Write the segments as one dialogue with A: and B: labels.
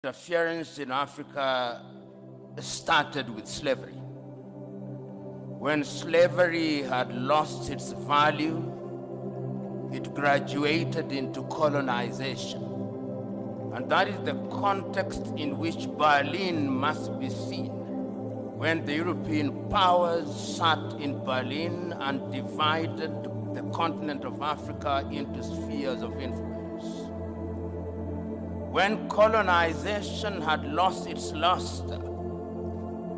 A: Interference in Africa started with slavery. When slavery had lost its value, it graduated into colonization. And that is the context in which Berlin must be seen. When the European powers sat in Berlin and divided the continent of Africa into spheres of influence. When colonization had lost its luster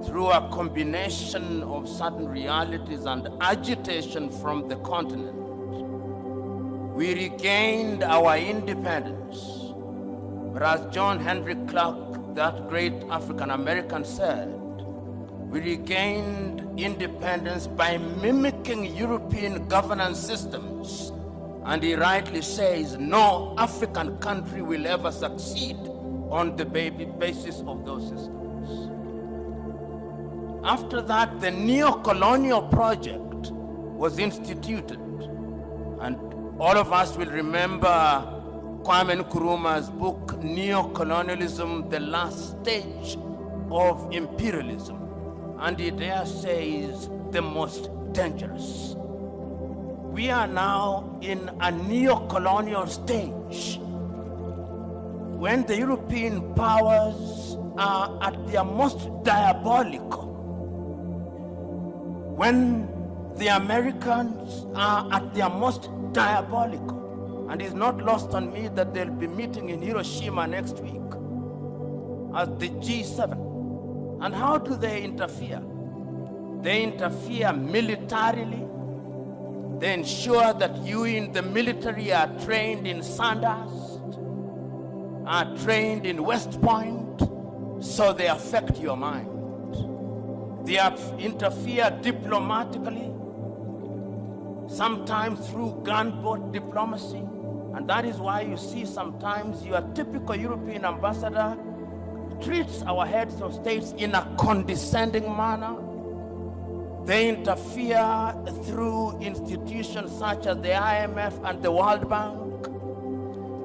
A: through a combination of certain realities and agitation from the continent, we regained our independence. But as John Henry Clark, that great African-American, said, we regained independence by mimicking European governance systems. And he rightly says, no African country will ever succeed on the basis of those systems. After that, the neo-colonial project was instituted. And all of us will remember Kwame Nkrumah's book, Neo-Colonialism, the Last Stage of Imperialism. And he there says, the most dangerous. We are now in a neo-colonial stage when the European powers are at their most diabolical, when the Americans are at their most diabolical. And it's not lost on me that they'll be meeting in Hiroshima next week as the G7. And how do they interfere? They interfere militarily. They ensure that you in the military are trained in Sandhurst, are trained in West Point, so they affect your mind. They interfere diplomatically, sometimes through gunboat diplomacy, and that is why you see sometimes your typical European ambassador treats our heads of states in a condescending manner. They interfere through institutions such as the IMF and the World Bank.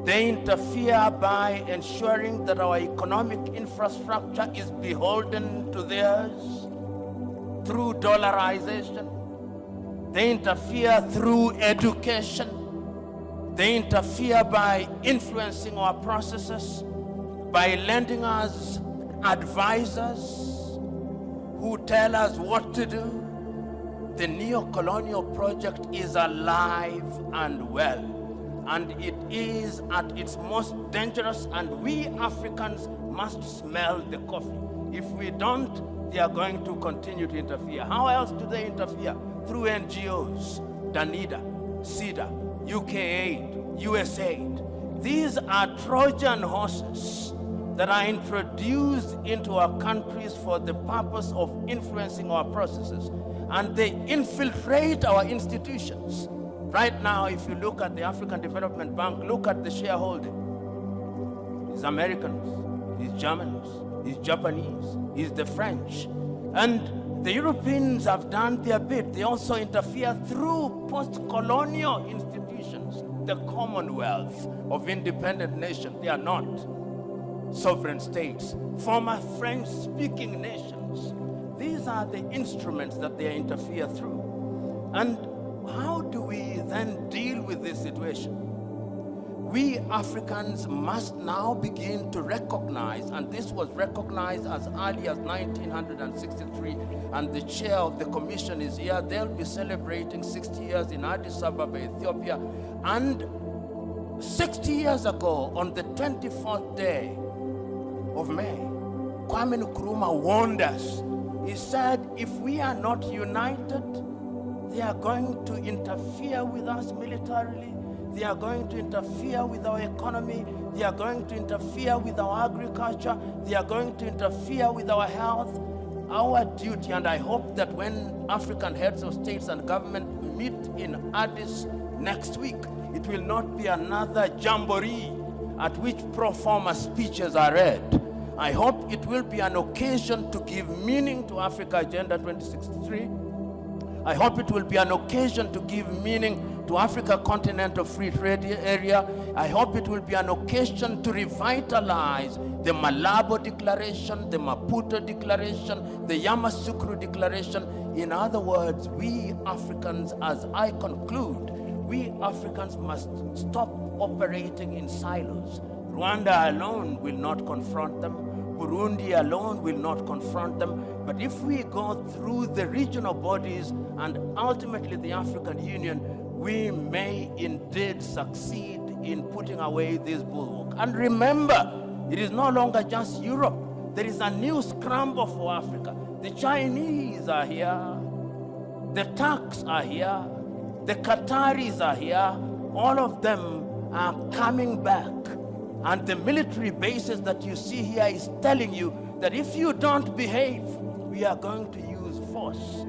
A: They interfere by ensuring that our economic infrastructure is beholden to theirs through dollarization. They interfere through education. They interfere by influencing our processes, by lending us advisors who tell us what to do. The neo-colonial project is alive and well, and it is at its most dangerous, and we Africans must smell the coffee. If we don't, they are going to continue to interfere. How else do they interfere? Through NGOs, Danida, SIDA, UK Aid, USAID. These are Trojan horses that are introduced into our countries for the purpose of influencing our processes. And they infiltrate our institutions. Right now, if you look at the African Development Bank, look at the shareholding. It's Americans, it's Germans, it's Japanese, it's the French. And the Europeans have done their bit. They also interfere through post-colonial institutions. The Commonwealth of independent nations, they are not sovereign states, former French-speaking nations. These are the instruments that they interfere through. And how do we then deal with this situation? We Africans must now begin to recognize, and this was recognized as early as 1963, and the chair of the commission is here. They'll be celebrating 60 years in Addis Ababa, Ethiopia. And 60 years ago, on the 24th day of May, Kwame Nkrumah warned us. He said, if we are not united, they are going to interfere with us militarily. They are going to interfere with our economy. They are going to interfere with our agriculture. They are going to interfere with our health. Our duty, and I hope that when African heads of states and government meet in Addis next week, it will not be another jamboree at which pro forma speeches are read. I hope it will be an occasion to give meaning to Africa Agenda 2063. I hope it will be an occasion to give meaning to Africa Continental Free Trade Area. I hope it will be an occasion to revitalize the Malabo Declaration, the Maputo Declaration, the Yamoussoukro Declaration. In other words, we Africans, as I conclude, we Africans must stop operating in silos. Rwanda alone will not confront them. Burundi alone will not confront them. But if we go through the regional bodies and ultimately the African Union, we may indeed succeed in putting away this bulwark. And remember, it is no longer just Europe. There is a new scramble for Africa. The Chinese are here. The Turks are here. The Qataris are here. All of them are coming back. And the military bases that you see here is telling you that if you don't behave, we are going to use force.